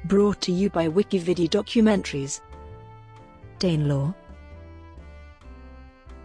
Brought to you by WikiVidi documentaries. Danelaw.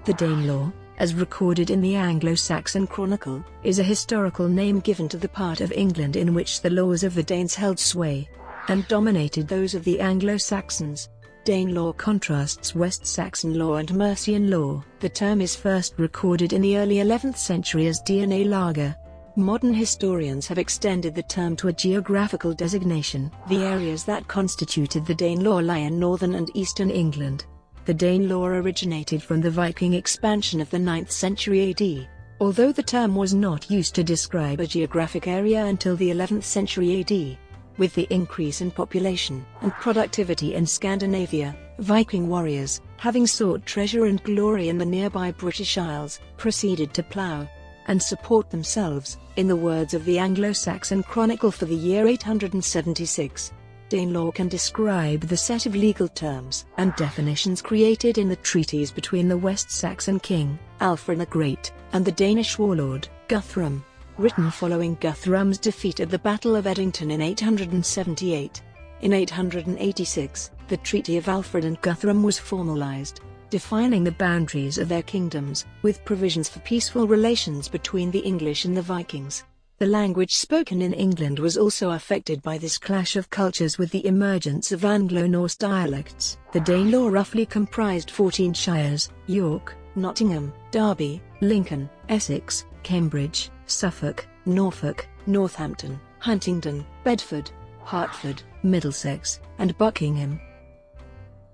The Danelaw, as recorded in the Anglo-Saxon Chronicle, is a historical name given to the part of England in which the laws of the Danes held sway and dominated those of the Anglo-Saxons. Danelaw contrasts West Saxon law and Mercian law. The term is first recorded in the early 11th century as Dena lage. Modern historians have extended the term to a geographical designation. The areas that constituted the Danelaw lie in northern and eastern England. The Danelaw originated from the Viking expansion of the 9th century AD, although the term was not used to describe a geographic area until the 11th century AD. With the increase in population and productivity in Scandinavia, Viking warriors, having sought treasure and glory in the nearby British Isles, proceeded to plough and support themselves, in the words of the Anglo-Saxon Chronicle for the year 876. Danelaw can describe the set of legal terms and definitions created in the treaties between the West Saxon king, Alfred the Great, and the Danish warlord, Guthrum, written following Guthrum's defeat at the Battle of Edington in 878. In 886, the Treaty of Alfred and Guthrum was formalized, defining the boundaries of their kingdoms, with provisions for peaceful relations between the English and the Vikings. The language spoken in England was also affected by this clash of cultures with the emergence of Anglo-Norse dialects. The Danelaw roughly comprised 14 shires: York, Nottingham, Derby, Lincoln, Essex, Cambridge, Suffolk, Norfolk, Northampton, Huntingdon, Bedford, Hertford, Middlesex, and Buckingham.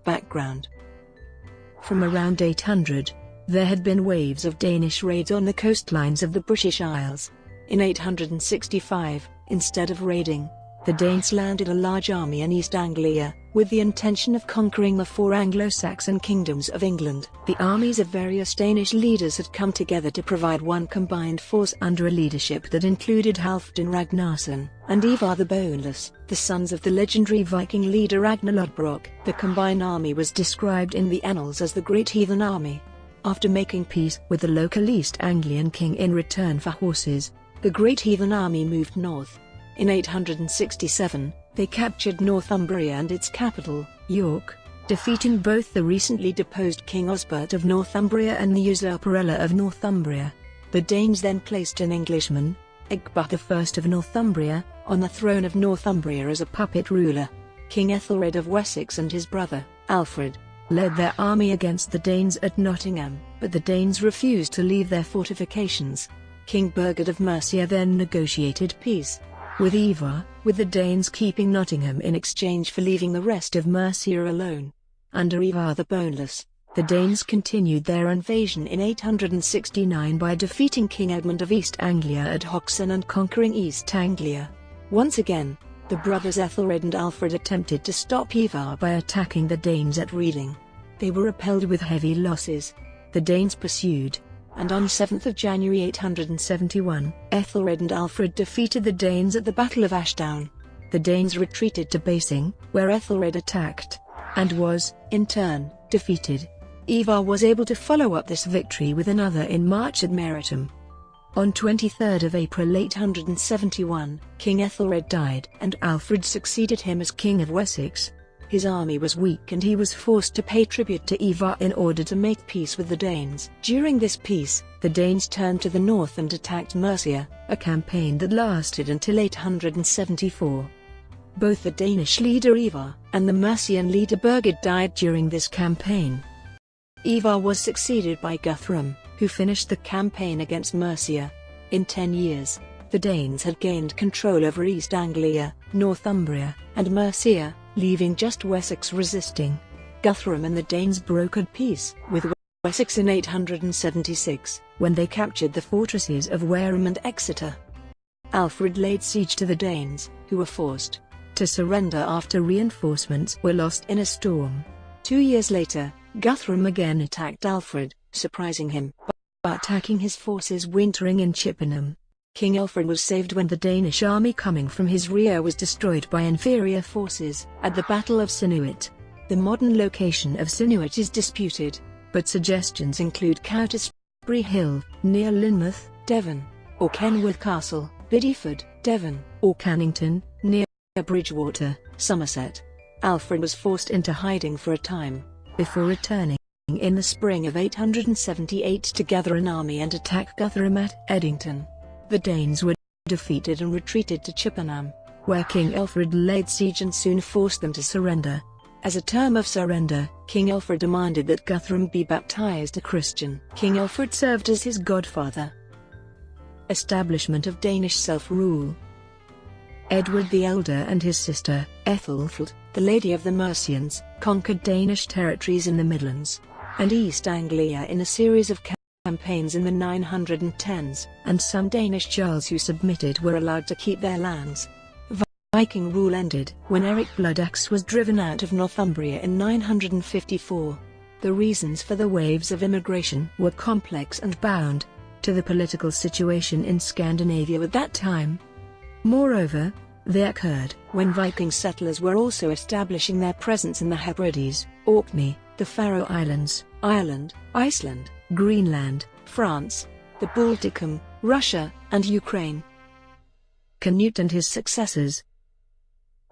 Background. From around 800, there had been waves of Danish raids on the coastlines of the British Isles. In 865, instead of raiding, the Danes landed a large army in East Anglia, with the intention of conquering the 4 Anglo-Saxon kingdoms of England. The armies of various Danish leaders had come together to provide one combined force under a leadership that included Halfdan Ragnarsson and Ivar the Boneless, the sons of the legendary Viking leader Ragnar Lodbrok. The combined army was described in the annals as the Great Heathen Army. After making peace with the local East Anglian king in return for horses, the Great Heathen Army moved north. In 867, they captured Northumbria and its capital, York, defeating both the recently deposed King Osbert of Northumbria and the usurper Ella of Northumbria. The Danes then placed an Englishman, Egbert I of Northumbria, on the throne of Northumbria as a puppet ruler. King Ethelred of Wessex and his brother, Alfred, led their army against the Danes at Nottingham, but the Danes refused to leave their fortifications. King Burgred of Mercia then negotiated peace with Ivar, with the Danes keeping Nottingham in exchange for leaving the rest of Mercia alone. Under Ivar the Boneless, the Danes continued their invasion in 869 by defeating King Edmund of East Anglia at Hoxne and conquering East Anglia. Once again, the brothers Ethelred and Alfred attempted to stop Ivar by attacking the Danes at Reading. They were repelled with heavy losses. The Danes pursued, and on 7th January 871, Ethelred and Alfred defeated the Danes at the Battle of Ashdown. The Danes retreated to Basing, where Ethelred attacked, and was, in turn, defeated. Ivar was able to follow up this victory with another in March at Meritum. On 23rd of April 871, King Ethelred died, and Alfred succeeded him as King of Wessex. His army was weak and he was forced to pay tribute to Ivar in order to make peace with the Danes. During this peace, the Danes turned to the north and attacked Mercia, a campaign that lasted until 874. Both the Danish leader Ivar and the Mercian leader Burgred died during this campaign. Ivar was succeeded by Guthrum, who finished the campaign against Mercia. In 10 years, the Danes had gained control over East Anglia, Northumbria, and Mercia, leaving just Wessex resisting. Guthrum and the Danes brokered peace with Wessex in 876, when they captured the fortresses of Wareham and Exeter. Alfred laid siege to the Danes, who were forced to surrender after reinforcements were lost in a storm. 2 years later, Guthrum again attacked Alfred, surprising him by attacking his forces wintering in Chippenham. King Alfred was saved when the Danish army coming from his rear was destroyed by inferior forces at the Battle of Sinuit. The modern location of Sinuit is disputed, but suggestions include Cowtesbury Hill, near Lynmouth, Devon, or Kenwith Castle, Bideford, Devon, or Cannington, near Bridgewater, Somerset. Alfred was forced into hiding for a time, before returning in the spring of 878 to gather an army and attack Guthrum at Edington. The Danes were defeated and retreated to Chippenham, where King Alfred laid siege and soon forced them to surrender. As a term of surrender, King Alfred demanded that Guthrum be baptized a Christian. King Alfred served as his godfather. Establishment of Danish self-rule. Edward the Elder and his sister, Ethelfled, the Lady of the Mercians, conquered Danish territories in the Midlands and East Anglia in a series of campaigns in the 910s, and some Danish jarls who submitted were allowed to keep their lands. Viking rule ended when Eric Bloodaxe was driven out of Northumbria in 954. The reasons for the waves of immigration were complex and bound to the political situation in Scandinavia at that time. Moreover, they occurred when Viking settlers were also establishing their presence in the Hebrides, Orkney, the Faroe Islands, Ireland, Iceland, Greenland, France, the Balticum, Russia, and Ukraine. Knut and his successors.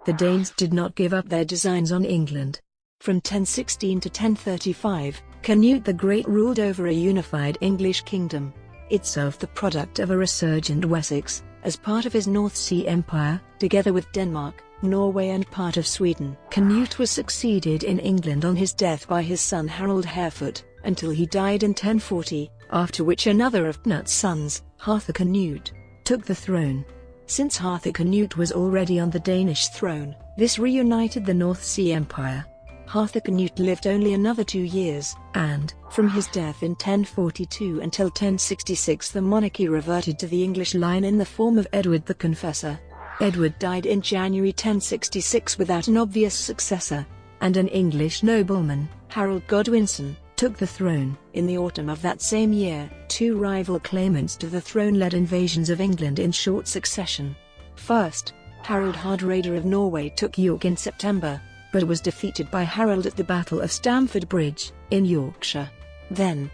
The Danes did not give up their designs on England. From 1016 to 1035, Knut the Great ruled over a unified English kingdom, itself the product of a resurgent Wessex, as part of his North Sea Empire, together with Denmark, Norway and part of Sweden. Knut was succeeded in England on his death by his son Harold Harefoot, until he died in 1040, after which another of Knut's sons, Harthacnut, took the throne. Since Harthacnut was already on the Danish throne, this reunited the North Sea Empire. Harthacnut lived only another 2 years, and, from his death in 1042 until 1066, the monarchy reverted to the English line in the form of Edward the Confessor. Edward died in January 1066 without an obvious successor, and an English nobleman, Harold Godwinson, took the throne. In the autumn of that same year, 2 rival claimants to the throne led invasions of England in short succession. First, Harold Hardrada of Norway took York in September, but was defeated by Harold at the Battle of Stamford Bridge, in Yorkshire. Then,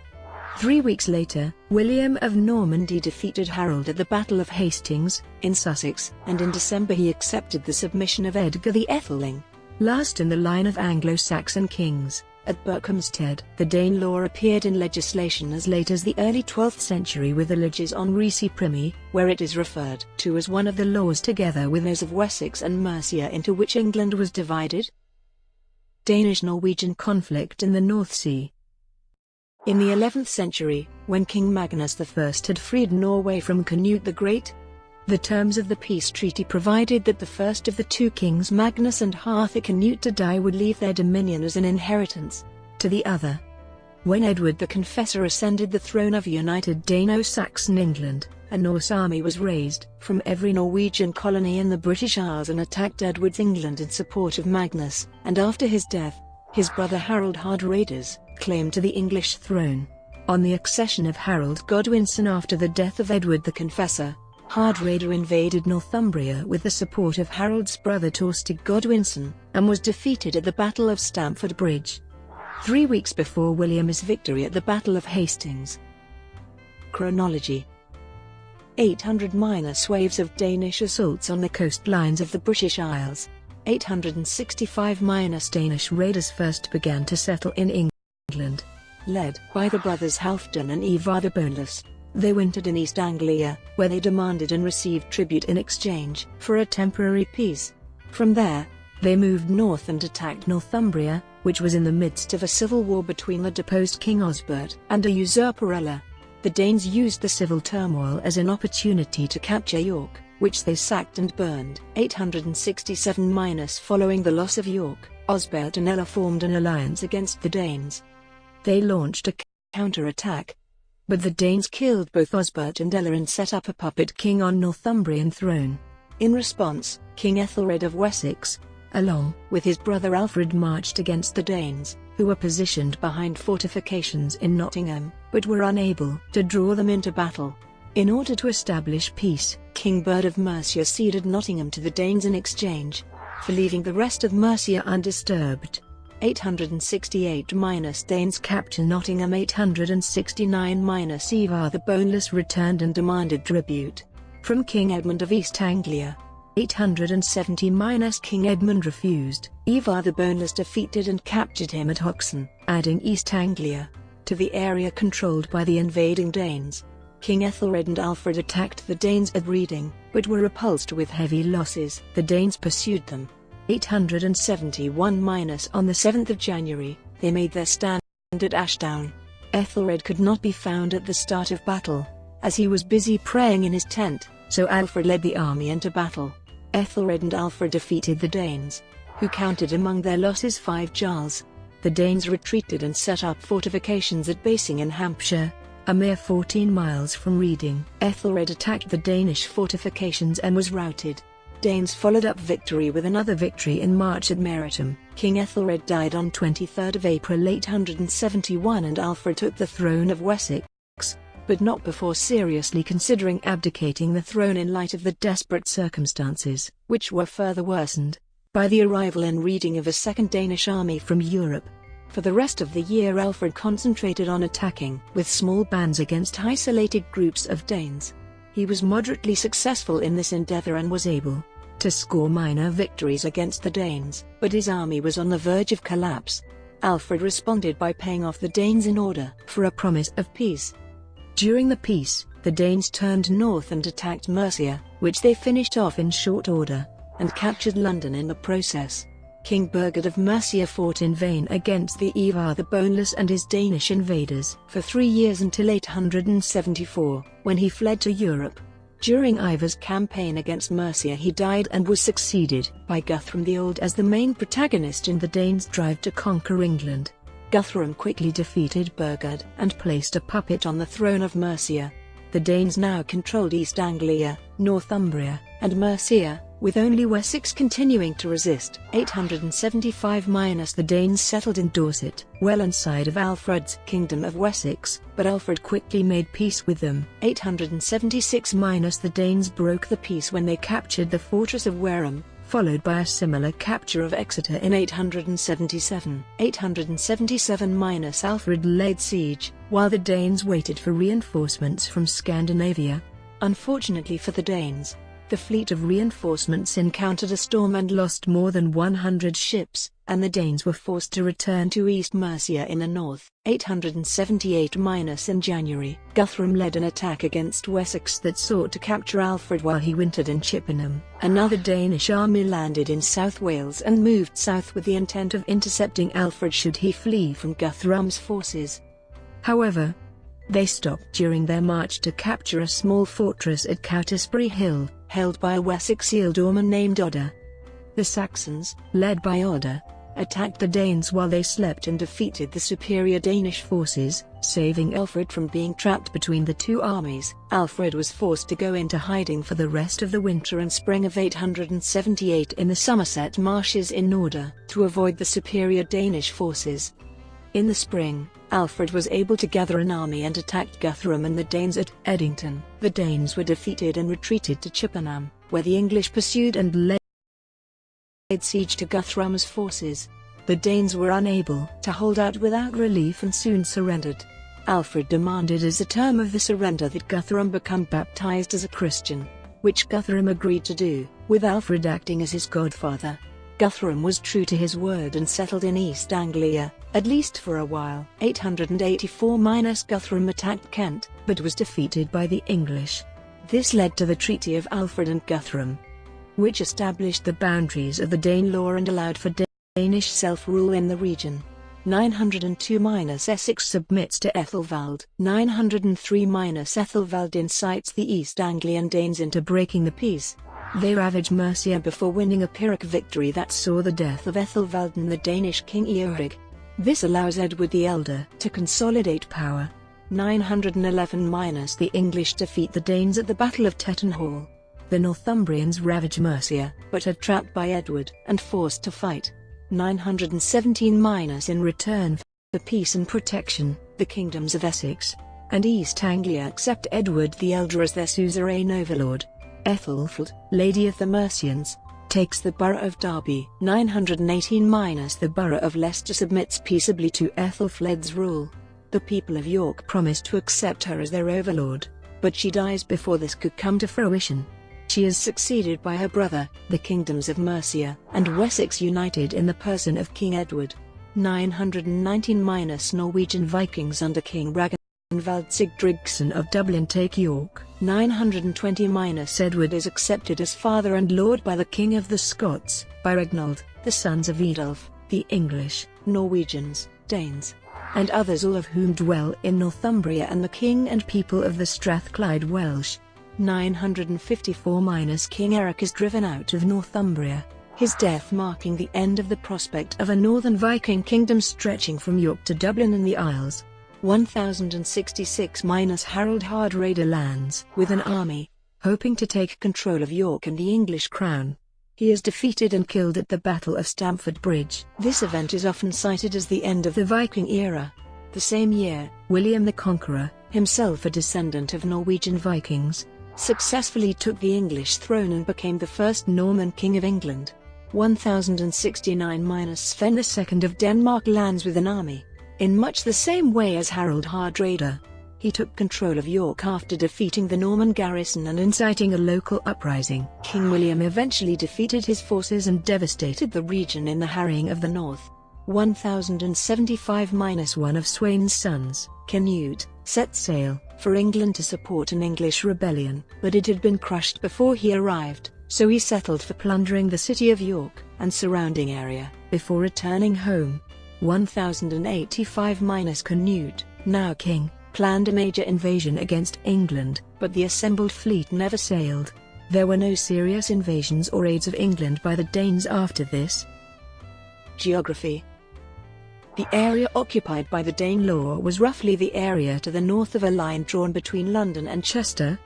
3 weeks later, William of Normandy defeated Harold at the Battle of Hastings, in Sussex, and in December he accepted the submission of Edgar the Atheling. Last in the line of Anglo-Saxon kings, at Berkhamsted, the Danelaw appeared in legislation as late as the early 12th century with the Lages on Risi Primi, where it is referred to as one of the laws together with those of Wessex and Mercia into which England was divided. Danish-Norwegian conflict in the North Sea. In the 11th century, when King Magnus I had freed Norway from Knut the Great, the terms of the peace treaty provided that the first of the 2 kings, Magnus and Harthacnut, to die would leave their dominion as an inheritance to the other. When Edward the Confessor ascended the throne of united Dano-Saxon England, a Norse army was raised from every Norwegian colony in the British Isles and attacked Edward's England in support of Magnus, and after his death, his brother Harold Hardradas claim to the English throne. On the accession of Harold Godwinson after the death of Edward the Confessor, Hardrada invaded Northumbria with the support of Harold's brother Torstig Godwinson, and was defeated at the Battle of Stamford Bridge, 3 weeks before William's victory at the Battle of Hastings. Chronology. 800 minor waves of Danish assaults on the coastlines of the British Isles. 865 Danish raiders first began to settle in England. Led by the brothers Halfdan and Ivar the Boneless, they wintered in East Anglia, where they demanded and received tribute in exchange for a temporary peace. From there, they moved north and attacked Northumbria, which was in the midst of a civil war between the deposed King Osbert and a usurper Ella. The Danes used the civil turmoil as an opportunity to capture York, which they sacked and burned. 867 Following the loss of York, Osbert and Ella formed an alliance against the Danes. They launched a counter-attack, but the Danes killed both Osbert and Ella and set up a puppet king on Northumbrian throne. In response, King Ethelred of Wessex, along with his brother Alfred, marched against the Danes, who were positioned behind fortifications in Nottingham, but were unable to draw them into battle. In order to establish peace, King Byrd of Mercia ceded Nottingham to the Danes in exchange for leaving the rest of Mercia undisturbed. 868 Danes capture Nottingham. 869 Ivar the Boneless returned and demanded tribute from King Edmund of East Anglia. 870 King Edmund refused. Ivar the Boneless defeated and captured him at Hoxne, adding East Anglia to the area controlled by the invading Danes. King Ethelred and Alfred attacked the Danes at Reading, but were repulsed with heavy losses. The Danes pursued them. 871 On the 7th of January, they made their stand at Ashdown. Ethelred could not be found at the start of battle, as he was busy praying in his tent, so Alfred led the army into battle. Ethelred and Alfred defeated the Danes, who counted among their losses 5 jarls. The Danes retreated and set up fortifications at Basing in Hampshire, a mere 14 miles from Reading. Ethelred attacked the Danish fortifications and was routed. Danes followed up victory with another victory in March at Meritum. King Ethelred died on 23 April 871 and Alfred took the throne of Wessex, but not before seriously considering abdicating the throne in light of the desperate circumstances, which were further worsened by the arrival in Reading of a second Danish army from Europe. For the rest of the year Alfred concentrated on attacking with small bands against isolated groups of Danes. He was moderately successful in this endeavor and was able to score minor victories against the Danes, but his army was on the verge of collapse. Alfred responded by paying off the Danes in order for a promise of peace. During the peace, the Danes turned north and attacked Mercia, which they finished off in short order, and captured London in the process. King Burgard of Mercia fought in vain against the Ivar the Boneless and his Danish invaders for 3 years until 874, when he fled to Europe. During Ivar's campaign against Mercia he died and was succeeded by Guthrum the Old as the main protagonist in the Danes' drive to conquer England. Guthrum quickly defeated Burgard and placed a puppet on the throne of Mercia. The Danes now controlled East Anglia, Northumbria, and Mercia, with only Wessex continuing to resist. 875 The Danes settled in Dorset, well inside of Alfred's Kingdom of Wessex, but Alfred quickly made peace with them. 876 The Danes broke the peace when they captured the fortress of Wareham, followed by a similar capture of Exeter in 877. 877 Alfred laid siege, while the Danes waited for reinforcements from Scandinavia. Unfortunately for the Danes, the fleet of reinforcements encountered a storm and lost more than 100 ships, and the Danes were forced to return to East Mercia in the north. 878 in January, Guthrum led an attack against Wessex that sought to capture Alfred while he wintered in Chippenham. Another Danish army landed in South Wales and moved south with the intent of intercepting Alfred should he flee from Guthrum's forces. However, they stopped during their march to capture a small fortress at Cowtesbury Hill, held by a Wessex ealdorman named Odda. The Saxons, led by Odda, attacked the Danes while they slept and defeated the superior Danish forces, saving Alfred from being trapped between the two armies. Alfred was forced to go into hiding for the rest of the winter and spring of 878 in the Somerset marshes in order to avoid the superior Danish forces. In the spring, Alfred was able to gather an army and attacked Guthrum and the Danes at Edington. The Danes were defeated and retreated to Chippenham, where the English pursued and laid siege to Guthrum's forces. The Danes were unable to hold out without relief and soon surrendered. Alfred demanded as a term of the surrender that Guthrum become baptized as a Christian, which Guthrum agreed to do, with Alfred acting as his godfather. Guthrum was true to his word and settled in East Anglia, at least for a while. 884 Guthrum attacked Kent, but was defeated by the English. This led to the Treaty of Alfred and Guthrum, which established the boundaries of the Danelaw and allowed for Danish self-rule in the region. 902 Essex submits to Ethelwald. 903 Ethelwald incites the East Anglian Danes into breaking the peace. They ravaged Mercia before winning a Pyrrhic victory that saw the death of Ethelwald and the Danish king Eorig. This allows Edward the Elder to consolidate power. 911 The English defeat the Danes at the Battle of Tettenhall. The Northumbrians ravage Mercia, but are trapped by Edward and forced to fight. 917 In return for peace and protection, the kingdoms of Essex and East Anglia accept Edward the Elder as their suzerain overlord. Ethelfled, Lady of the Mercians, takes the borough of Derby. 918 The borough of Leicester submits peaceably to Ethelfled's rule. The people of York promise to accept her as their overlord, but she dies before this could come to fruition. She is succeeded by her brother, the kingdoms of Mercia and Wessex united in the person of King Edward. 919 – Norwegian Vikings under King Ragnvald Sigtryggsson of Dublin take York. 920 – Edward is accepted as father and lord by the King of the Scots, by Ragnald, the sons of Edulf, the English, Norwegians, Danes, and others, all of whom dwell in Northumbria, and the king and people of the Strathclyde Welsh. 954 – King Eric is driven out of Northumbria, his death marking the end of the prospect of a northern Viking kingdom stretching from York to Dublin and the Isles. 1066 – Harold Hardrada lands with an army, hoping to take control of York and the English crown. He is defeated and killed at the Battle of Stamford Bridge. This event is often cited as the end of the Viking era. The same year, William the Conqueror, himself a descendant of Norwegian Vikings, successfully took the English throne and became the first Norman king of England. 1069 – Sven II of Denmark lands with an army. In much the same way as Harold Hardrada, he took control of York after defeating the Norman garrison and inciting a local uprising. King William eventually defeated his forces and devastated the region in the Harrying of the North. 1075 – One of Sweyn's sons, Knut, set sail for England to support an English rebellion, but it had been crushed before he arrived, so he settled for plundering the city of York and surrounding area, before returning home. 1085 – Knut, now king, planned a major invasion against England, but the assembled fleet never sailed. There were no serious invasions or raids of England by the Danes after this. Geography. The area occupied by the Danelaw was roughly the area to the north of a line drawn between London and Chester,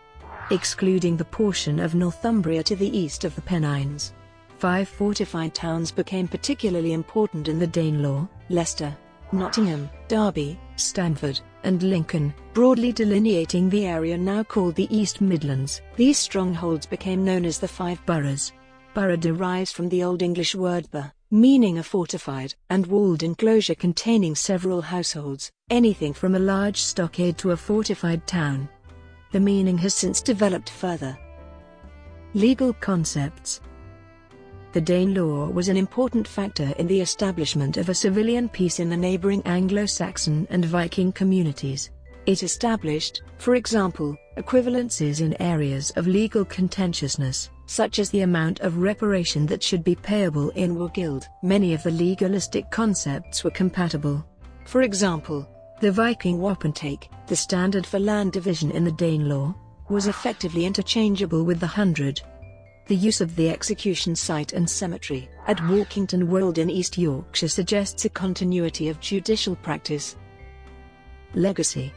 excluding the portion of Northumbria to the east of the Pennines. 5 fortified towns became particularly important in the Danelaw: Leicester, Nottingham, Derby, Stamford, and Lincoln, broadly delineating the area now called the East Midlands. These strongholds became known as the Five Boroughs. Borough derives from the Old English word bur, meaning a fortified and walled enclosure containing several households, anything from a large stockade to a fortified town. The meaning has since developed further. Legal concepts. The Danelaw was an important factor in the establishment of a civilian peace in the neighboring Anglo-Saxon and Viking communities. It established, for example, equivalences in areas of legal contentiousness, such as the amount of reparation that should be payable in Wargild. Many of the legalistic concepts were compatible. For example, the Viking wapentake, the standard for land division in the Danelaw, was effectively interchangeable with the hundred. The use of the execution site and cemetery at Walkington Wold in East Yorkshire suggests a continuity of judicial practice. Legacy.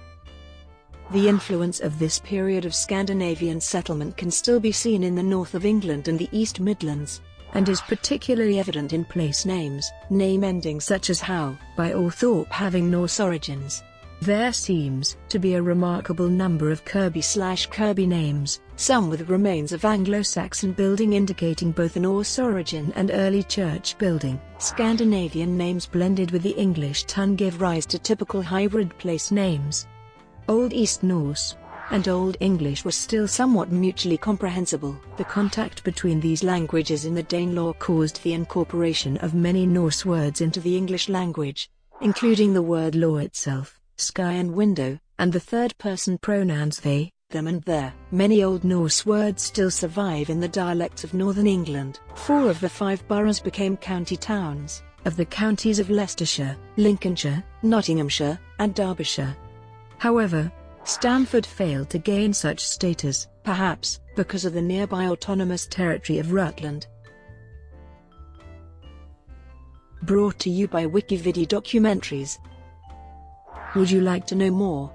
The influence of this period of Scandinavian settlement can still be seen in the north of England and the East Midlands, and is particularly evident in place names, name endings such as Howe, by or Thorpe having Norse origins. There seems to be a remarkable number of Kirby/Kirby names, some with remains of Anglo-Saxon building indicating both a Norse origin and early church building. Scandinavian names blended with the English tongue give rise to typical hybrid place names. Old East Norse and Old English were still somewhat mutually comprehensible. The contact between these languages in the Danelaw caused the incorporation of many Norse words into the English language, including the word law itself, sky and window, and the third-person pronouns they, them and their. Many Old Norse words still survive in the dialects of northern England. 4 of the 5 boroughs became county towns, of the counties of Leicestershire, Lincolnshire, Nottinghamshire, and Derbyshire. However, Stamford failed to gain such status, perhaps because of the nearby autonomous territory of Rutland. Brought to you by WikiVidi documentaries. Would you like to know more?